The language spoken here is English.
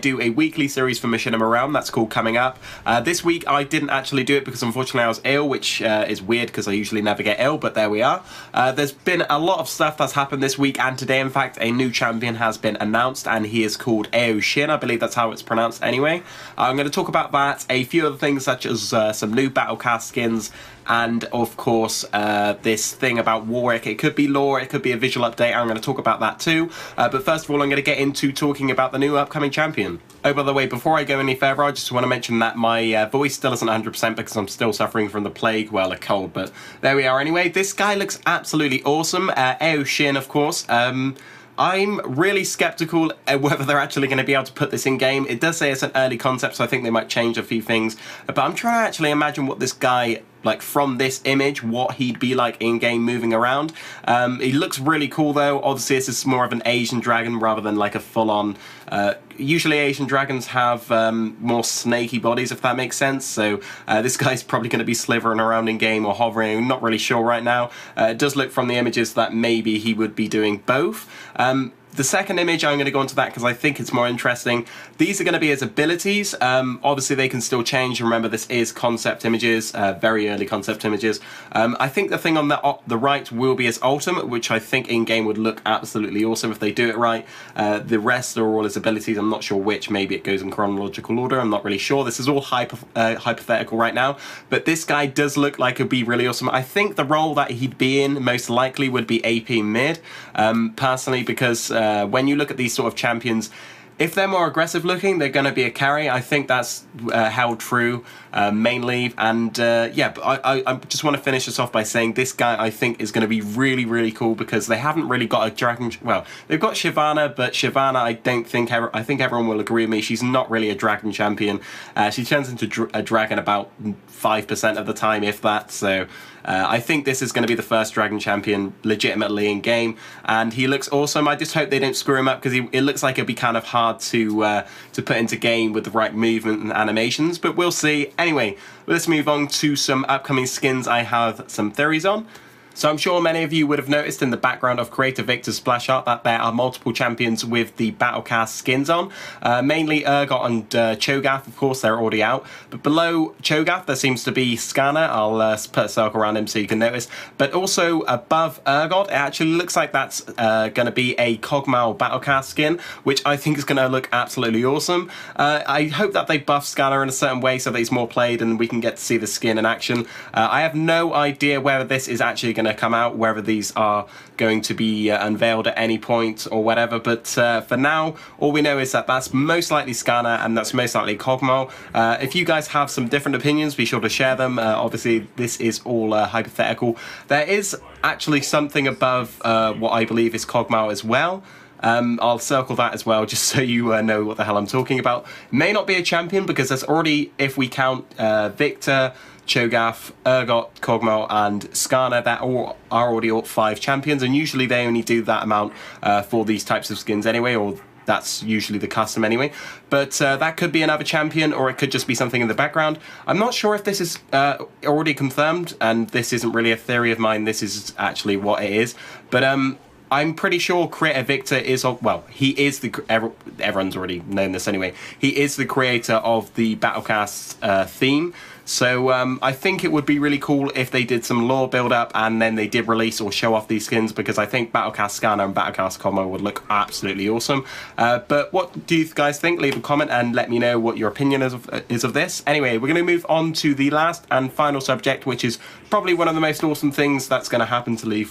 do a weekly series for Machinima Realm that's called Coming Up. This week I didn't actually do it because unfortunately I was ill, which is weird because I usually never get ill, but there we are. There's been a lot of stuff that's happened this week and today. In fact, a new champion has been announced and he is called Shin. I believe that's how it's pronounced anyway. I'm going to talk about that, a few other things such as some new Battle Cast skins, and of course this thing about Warwick. It could be lore, it could be a visual update. I'm going to talk about that too, but first of all I'm going to get into talking about the new upcoming champion. Oh, by the way, before I go any further, I just want to mention that my voice still isn't 100% because I'm still suffering from the plague, well, a cold, but there we are anyway. This guy looks absolutely awesome. Shin, of course. I'm really skeptical whether they're actually going to be able to put this in game. It does say it's an early concept, so I think they might change a few things. But I'm trying to actually imagine what this guy, like from this image, what he'd be like in game moving around. He looks really cool though. Obviously this is more of an Asian dragon rather than like a full-on. Usually Asian dragons have more snaky bodies, if that makes sense. So this guy's probably going to be slithering around in game or hovering. I'm not really sure right now. It does look from the images that maybe he would be doing both. The second image, I'm going to go into that because I think it's more interesting. These are going to be his abilities. Obviously, they can still change. Remember, this is concept images, very early concept images. I think the thing on the right will be his ultimate, which I think in-game would look absolutely awesome if they do it right. The rest are all his abilities. I'm not sure which. Maybe it goes in chronological order. I'm not really sure. This is all hypothetical right now. But this guy does look like it'd be really awesome. I think the role that he'd be in most likely would be AP mid, personally, because when you look at these sort of champions, if they're more aggressive looking, they're going to be a carry. I think that's held true mainly. And yeah, but I just want to finish this off by saying this guy I think is going to be really, really cool because they haven't really got a dragon. Well, they've got Shyvana, but Shyvana I don't think I think everyone will agree with me. She's not really a dragon champion. She turns into a dragon about 5% of the time, if that. So I think this is going to be the first dragon champion legitimately in game, and he looks awesome. I just hope they don't screw him up because it looks like it'll be kind of hard to put into game with the right movement and animations, but we'll see. Anyway, let's move on to some upcoming skins I have some theories on. So I'm sure many of you would have noticed in the background of Creator Victor's splash art that there are multiple champions with the Battlecast skins on. Mainly Urgot and Cho'Gath, of course, they're already out. But below Cho'Gath there seems to be Scanner. I'll put a circle around him so you can notice. But also above Urgot, it actually looks like that's going to be a Kog'Maw Battlecast skin, which I think is going to look absolutely awesome. I hope that they buff Scanner in a certain way so that he's more played and we can get to see the skin in action. I have no idea whether this is actually going to come out, whether these are going to be unveiled at any point or whatever, but for now all we know is that that's most likely Scanner and that's most likely Kog'Maw. If you guys have some different opinions, be sure to share them. Obviously this is all hypothetical. There is actually something above what I believe is Kog'Maw as well. I'll circle that as well just so you know what the hell I'm talking about. May not be a champion because there's already, if we count Victor, Cho'Gath, Urgot, Kog'Maw and Scanner, that all are already 5 champions, and usually they only do that amount for these types of skins anyway, or that's usually the custom anyway. But that could be another champion, or it could just be something in the background. I'm not sure if this is already confirmed, and this isn't really a theory of mine, this is actually what it is. But I'm pretty sure Creator Victor is, well, he is the, everyone's already known this anyway, he is the creator of the Battlecast theme. So I think it would be really cool if they did some lore build up and then they did release or show off these skins, because I think Battlecast Scanner and Battlecast Kog'Maw would look absolutely awesome. But what do you guys think? Leave a comment and let me know what your opinion is of this. Anyway, we're going to move on to the last and final subject, which is probably one of the most awesome things that's going to happen to Leaf.